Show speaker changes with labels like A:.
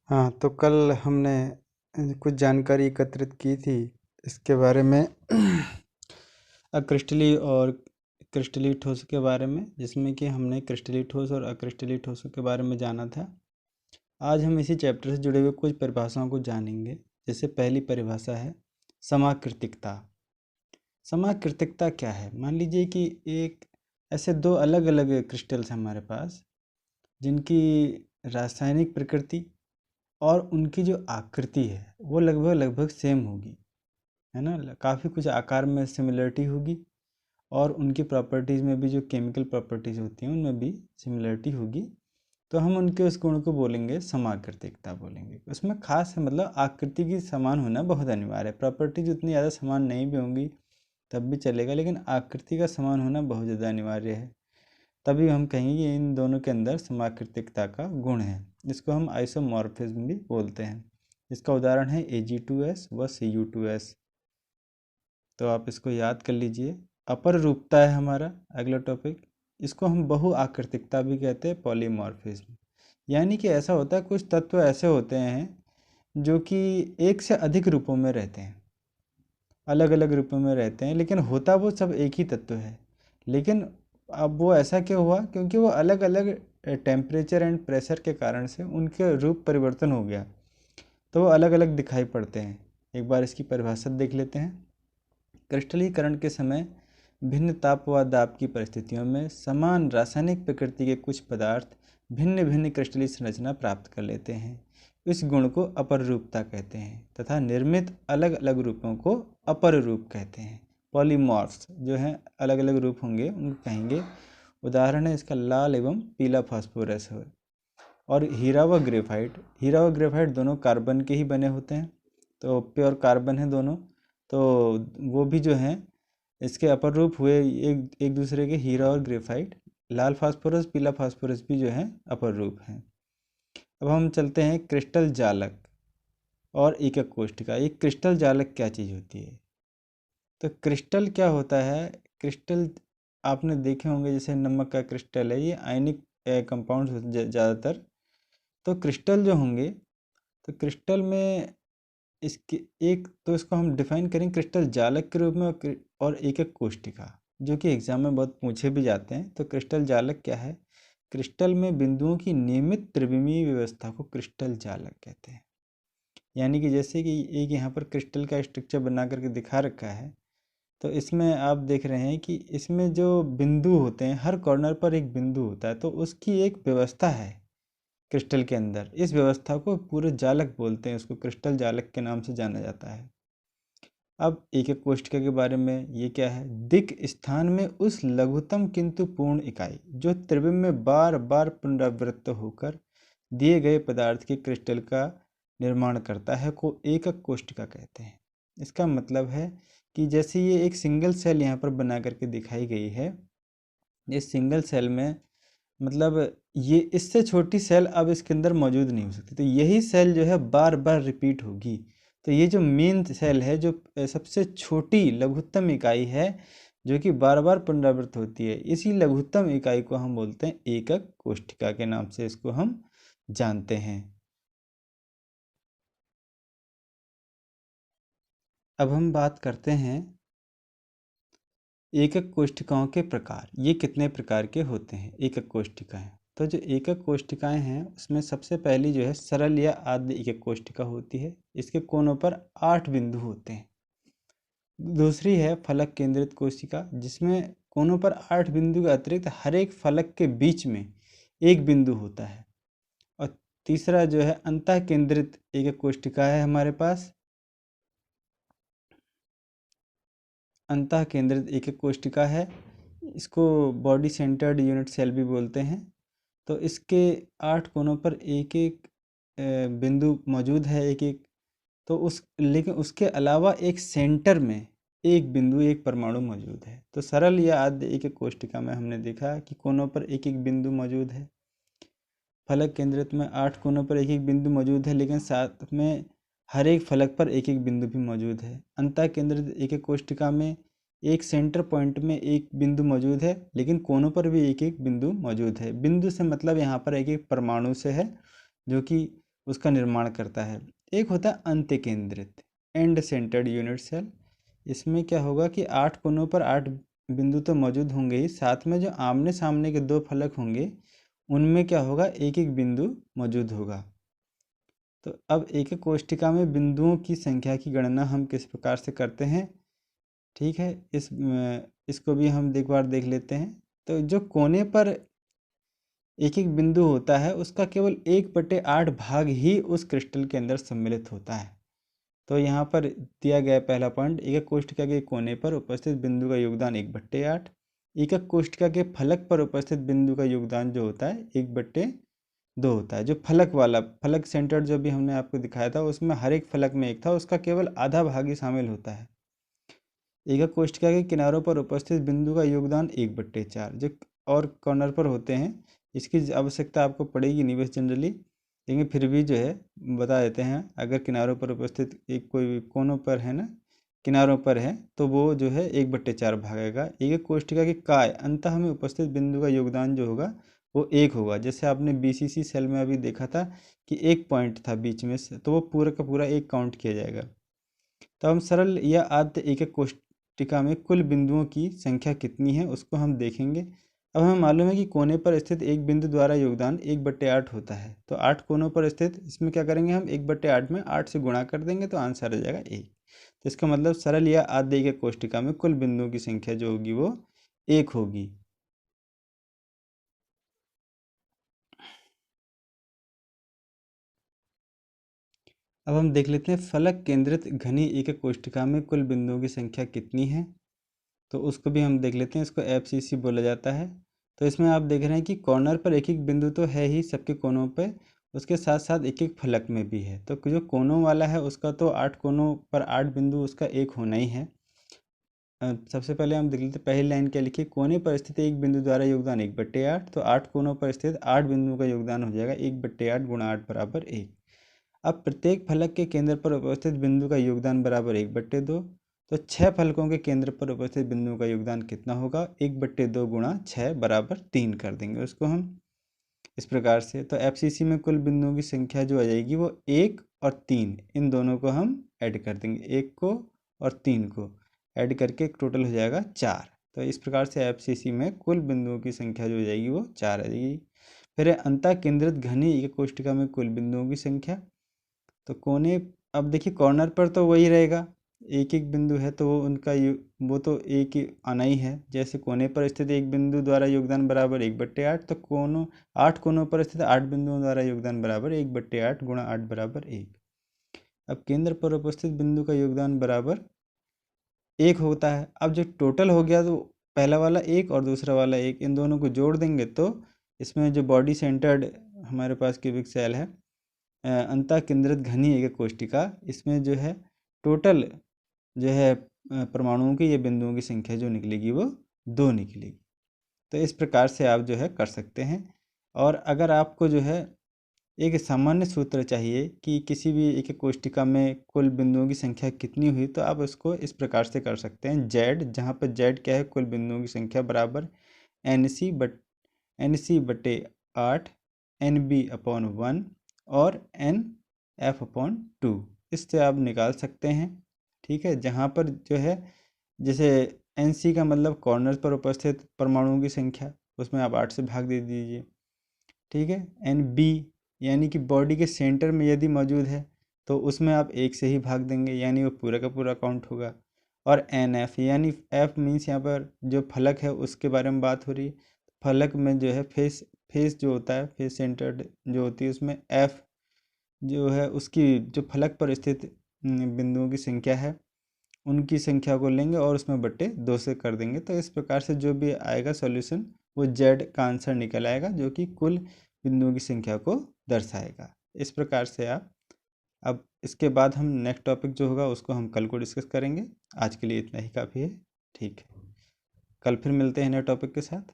A: हाँ, तो कल हमने कुछ जानकारी एकत्रित की थी इसके बारे में अक्रिस्टलीय और क्रिस्टलीय ठोस के बारे में, जिसमें कि हमने क्रिस्टलीय ठोस और अक्रिस्टलीय ठोसों के बारे में जाना था। आज हम इसी चैप्टर से जुड़े हुए कुछ परिभाषाओं को जानेंगे। जैसे पहली परिभाषा है समाकृतिकता। समाकृतिकता क्या है? मान लीजिए कि एक ऐसे दो अलग अलग क्रिस्टल्स हैं हमारे पास, जिनकी रासायनिक प्रकृति और उनकी जो आकृति है वो लगभग लगभग सेम होगी, है ना। काफ़ी कुछ आकार में सिमिलरिटी होगी और उनकी प्रॉपर्टीज़ में भी, जो केमिकल प्रॉपर्टीज़ होती हैं उनमें भी सिमिलरिटी होगी। तो हम उनके उस गुण को बोलेंगे समाकृतिकता बोलेंगे। उसमें खास है, मतलब आकृति की समान होना बहुत अनिवार्य है। प्रॉपर्टीज उतनी ज़्यादा समान नहीं भी होंगी तब भी चलेगा, लेकिन आकृति का समान होना बहुत ज़्यादा अनिवार्य है। तभी हम कहेंगे कि इन दोनों के अंदर समाकृतिकता का गुण है। इसको हम आइसोमॉर्फिज्म भी बोलते हैं। इसका उदाहरण है Ag2S व Cu2S। तो आप इसको याद कर लीजिए। अपर रूपता है हमारा अगला टॉपिक। इसको हम बहु आकृतिकता भी कहते हैं, पॉलीमॉर्फिज्म। यानी कि ऐसा होता है, कुछ तत्व ऐसे होते हैं जो कि एक से अधिक रूपों में रहते हैं, अलग अलग रूपों में रहते हैं, लेकिन होता वो सब एक ही तत्व है। लेकिन अब वो ऐसा क्यों हुआ? क्योंकि वो अलग अलग टेम्परेचर एंड प्रेशर के कारण से उनके रूप परिवर्तन हो गया, तो वो अलग अलग दिखाई पड़ते हैं। एक बार इसकी परिभाषा देख लेते हैं। क्रिस्टलीकरण के समय भिन्न ताप व दाब की परिस्थितियों में समान रासायनिक प्रकृति के कुछ पदार्थ भिन्न भिन्न क्रिस्टलीय संरचना प्राप्त कर लेते हैं। इस गुण को अपर रूपता कहते हैं तथा निर्मित अलग अलग रूपों को अपर रूप कहते हैं। पॉलीमॉर्फ्स जो हैं, अलग अलग रूप होंगे, उनको कहेंगे। उदाहरण है इसका लाल एवं पीला फास्फोरस है। और हीरा व ग्रेफाइट, हीरा व ग्रेफाइट दोनों कार्बन के ही बने होते हैं, तो प्योर कार्बन है दोनों। तो वो भी जो हैं इसके अपर रूप हुए एक एक दूसरे के, हीरा और ग्रेफाइट। लाल फास्फोरस पीला फास्फोरस भी जो है अपर रूप हैं। अब हम चलते हैं क्रिस्टल जालक और एकक कोशिका। एक क्रिस्टल जालक क्या चीज़ होती है? तो क्रिस्टल क्या होता है? क्रिस्टल आपने देखे होंगे, जैसे नमक का क्रिस्टल है, ये आयनिक कंपाउंड्स होते हैं ज़्यादातर। तो क्रिस्टल जो होंगे, तो क्रिस्टल में इसके एक तो इसको हम डिफाइन करें क्रिस्टल जालक के रूप में और एकक कोशिका, जो कि एग्जाम में बहुत पूछे भी जाते हैं। तो क्रिस्टल जालक क्या है? क्रिस्टल में बिंदुओं की नियमित त्रिविमीय व्यवस्था को क्रिस्टल जालक कहते हैं। यानी कि जैसे कि एक यहाँ पर क्रिस्टल का स्ट्रक्चर बना करके दिखा रखा है, तो इसमें आप देख रहे हैं कि इसमें जो बिंदु होते हैं, हर कॉर्नर पर एक बिंदु होता है, तो उसकी एक व्यवस्था है क्रिस्टल के अंदर। इस व्यवस्था को पूरे जालक बोलते हैं, उसको क्रिस्टल जालक के नाम से जाना जाता है। अब एकक कोशिका के बारे में, ये क्या है? दिक् स्थान में उस लघुतम किंतु पूर्ण इकाई जो त्रिविम में बार बार पुनरावृत्त होकर दिए गए पदार्थ के क्रिस्टल का निर्माण करता है को एकक कोशिका कहते हैं। इसका मतलब है कि जैसे ये एक सिंगल सेल यहाँ पर बना करके दिखाई गई है, इस सिंगल सेल में मतलब ये इससे छोटी सेल अब इसके अंदर मौजूद नहीं हो सकती, तो यही सेल जो है बार बार रिपीट होगी। तो ये जो मेन सेल है, जो सबसे छोटी लघुत्तम इकाई है, जो कि बार बार पुनरावृत्त होती है, इसी लघुत्तम इकाई को हम बोलते हैं एकक कोशिका के नाम से इसको हम जानते हैं। अब हम बात करते हैं एकक कोशिकाओं के प्रकार। ये कितने प्रकार के होते हैं एकक कोशिकाएं? तो जो एकक कोशिकाएं हैं उसमें सबसे पहली जो है सरल या आद्य एकक कोशिका होती है। इसके कोनों पर 8 बिंदु होते हैं। दूसरी है फलक केंद्रित कोशिका, जिसमें कोनों पर 8 बिंदु के अतिरिक्त हर एक फलक के बीच में एक बिंदु होता है। और तीसरा जो है अंतः केंद्रित एकक कोशिका है हमारे पास। अंतः केंद्रित एकक कोशिका है, इसको बॉडी सेंटर्ड यूनिट सेल भी बोलते हैं। तो इसके 8 कोनों पर एक एक बिंदु मौजूद है, एक एक। तो उस लेकिन उसके अलावा एक सेंटर में एक बिंदु, एक परमाणु मौजूद है। तो सरल या आद्य एकक कोशिका में हमने देखा कि कोनों पर एक एक बिंदु मौजूद है। फलक केंद्रित में 8 कोनों पर एक एक बिंदु मौजूद है, लेकिन साथ में हर एक फलक पर एक एक बिंदु भी मौजूद है। अंतः केंद्रित एकक कोशिका में एक सेंटर पॉइंट में एक बिंदु मौजूद है, लेकिन कोनों पर भी एक एक बिंदु मौजूद है। बिंदु से मतलब यहाँ पर एक एक परमाणु से है, जो कि उसका निर्माण करता है। एक होता है अंत्य केंद्रित, एंड सेंटर्ड यूनिट सेल। इसमें क्या होगा कि 8 कोनों पर 8 बिंदु तो मौजूद होंगे ही, साथ में जो आमने सामने के 2 फलक होंगे उनमें क्या होगा, एक एक बिंदु मौजूद होगा। तो अब एक एक कोष्ठिका में बिंदुओं की संख्या की गणना हम किस प्रकार से करते हैं, ठीक है, इसको भी हम एक बार देख लेते हैं। तो जो कोने पर एक एक बिंदु होता है उसका केवल 1/8 भाग ही उस क्रिस्टल के अंदर सम्मिलित होता है। तो यहाँ पर दिया गया पहला पॉइंट, एकक कोष्ठिका के कोने पर उपस्थित बिंदु का योगदान 1/8, एकक कोष्ठिका के फलक पर उपस्थित बिंदु का योगदान जो होता है 1/2 होता है। जो फलक वाला, फलक सेंटर जो भी हमने आपको दिखाया था उसमें हर एक फलक में एक था, उसका केवल आधा भाग ही शामिल होता है। एकक कोष्ठिका के किनारों पर उपस्थित बिंदु का योगदान 1/4, जो और कॉर्नर पर होते हैं इसकी आवश्यकता आपको पड़ेगी नहीं वैसे जनरली, लेकिन फिर भी जो है बता देते हैं। अगर किनारों पर उपस्थित एक कोई कोनों पर है ना, किनारों पर है तो वो जो है 1/4 भागेगा। एकक कोष्ठिका के काय अंतः में उपस्थित बिंदु का योगदान जो होगा वो 1 होगा। जैसे आपने BCC सेल में अभी देखा था कि एक पॉइंट था बीच में से, तो वो पूरा का पूरा 1 काउंट किया जाएगा। तो हम सरल या आद्य एकक कोष्ठिका में कुल बिंदुओं की संख्या कितनी है उसको हम देखेंगे। अब हमें मालूम है कि कोने पर स्थित एक बिंदु द्वारा योगदान 1/8 होता है। तो 8 कोनों पर स्थित, इसमें क्या करेंगे हम 1/8 में 8 से गुणा कर देंगे तो आंसर आ जाएगा 1। तो इसका मतलब सरल या आद्य एकक कोष्ठिका में कुल बिंदुओं की संख्या जो होगी वो 1 होगी। अब हम देख लेते हैं फलक केंद्रित घनी एकक कोष्ठिका में कुल बिंदुओं की संख्या कितनी है। तो उसको भी हम देख लेते हैं, इसको FCC बोला जाता है। तो इसमें आप देख रहे हैं कि कॉर्नर पर एक एक बिंदु तो है ही सबके कोनों पे, उसके साथ साथ एक एक फलक में भी है। तो जो कोनों वाला है उसका तो 8 कोनों पर 8 बिंदु उसका एक होना ही है। सबसे पहले हम देख लेते हैं पहली लाइन क्या लिखी, कोने पर स्थित एक बिंदु द्वारा योगदान 1/8। तो 8 कोनों पर स्थित 8 बिंदुओं का योगदान हो जाएगा 1/8 गुणा 8 बराबर 1। अब प्रत्येक फलक के केंद्र पर उपस्थित बिंदु का योगदान बराबर 1/2। तो 6 फलकों के केंद्र पर उपस्थित बिंदुओं का योगदान कितना होगा, 1/2 गुणा 6 बराबर 3 कर देंगे उसको हम इस प्रकार से। तो FCC में कुल बिंदुओं की संख्या जो आ जाएगी वो 1 और 3, इन दोनों को हम ऐड कर देंगे, 1 को और 3 को ऐड करके एक टोटल हो जाएगा 4। तो इस प्रकार से FCC में कुल बिंदुओं की संख्या जो हो जाएगी वो 4 आ जाएगी। फिर अंतः केंद्रित घनी एकक कोष्ठिका में कुल बिंदुओं की संख्या। तो कोने, अब देखिए कॉर्नर पर तो वही रहेगा, एक एक बिंदु है तो वो उनका वो तो एक ही आना ही है। जैसे कोने पर स्थित एक बिंदु द्वारा योगदान बराबर 1/8, तो कोनों 8 कोनों पर स्थित 8 बिंदुओं द्वारा योगदान बराबर 1/8 गुणा 8 बराबर 1। अब केंद्र पर उपस्थित बिंदु का योगदान बराबर 1 होता है। अब जो टोटल हो गया तो पहला वाला 1 और दूसरा वाला 1, इन दोनों को जोड़ देंगे तो इसमें जो बॉडी सेंटर्ड हमारे पास क्यूबिक सेल है, अंतः केंद्रित घनी एकक कोष्ठिका, इसमें जो है टोटल जो है परमाणुओं की या बिंदुओं की संख्या जो निकलेगी वो 2 निकलेगी। तो इस प्रकार से आप जो है कर सकते हैं। और अगर आपको जो है एक सामान्य सूत्र चाहिए कि किसी भी एक कोष्ठिका में कुल बिंदुओं की संख्या कितनी हुई, तो आप उसको इस प्रकार से कर सकते हैं। जेड, जहाँ पर जेड क्या है, कुल बिंदुओं की संख्या बराबर NC/8 NB/1 और NF/2, इससे आप निकाल सकते हैं। ठीक है, जहाँ पर जो है जैसे NC का मतलब कॉर्नर पर उपस्थित परमाणुओं की संख्या, उसमें आप 8 से भाग दे दीजिए। ठीक है, NB यानी कि बॉडी के सेंटर में यदि मौजूद है तो उसमें आप 1 से ही भाग देंगे, यानी वो पूरा का पूरा काउंट होगा। और NF यानी F मीन्स यहाँ पर जो फलक है उसके बारे में बात हो रही है। फलक में जो है फेस जो होता है, फेस सेंटर्ड जो होती है, उसमें F जो है उसकी जो फलक पर स्थित बिंदुओं की संख्या है उनकी संख्या को लेंगे और उसमें बट्टे 2 से कर देंगे। तो इस प्रकार से जो भी आएगा सॉल्यूशन वो जेड का आंसर निकल आएगा, जो कि कुल बिंदुओं की संख्या को दर्शाएगा। इस प्रकार से आप, अब इसके बाद हम नेक्स्ट टॉपिक जो होगा उसको हम कल को डिस्कस करेंगे। आज के लिए इतना ही काफ़ी है। ठीक है, कल फिर मिलते हैं नए टॉपिक के साथ।